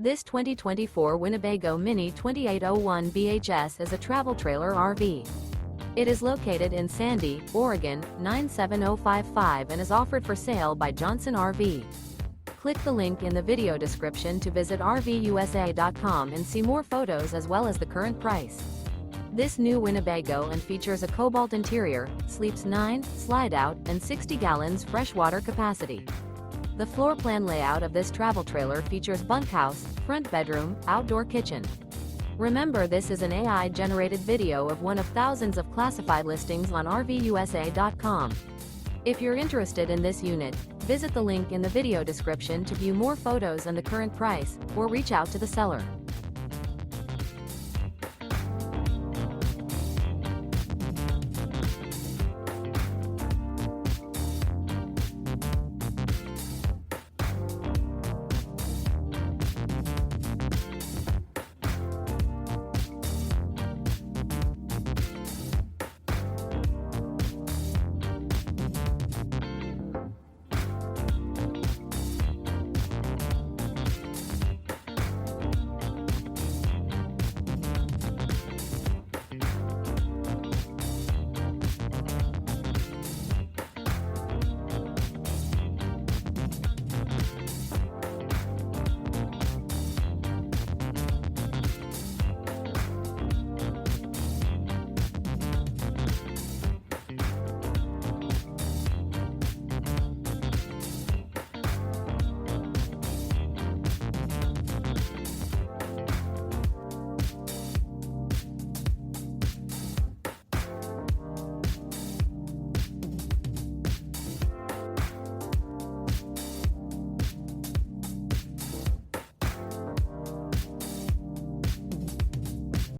This 2024 Winnebago Minnie 2801 BHS is a travel trailer RV. It is located in Sandy, Oregon, 97055 and is offered for sale by Johnson RV. Click the link in the video description to visit RVUSA.com and see more photos as well as the current price. This new Winnebago and features a COBALT interior, sleeps 9, slide-out, and 60 gallons freshwater capacity. The floor plan layout of this travel trailer features bunkhouse, front bedroom, outdoor kitchen. Remember, this is an AI-generated video of one of thousands of classified listings on RVUSA.com. If you're interested in this unit, visit the link in the video description to view more photos and the current price, or reach out to the seller.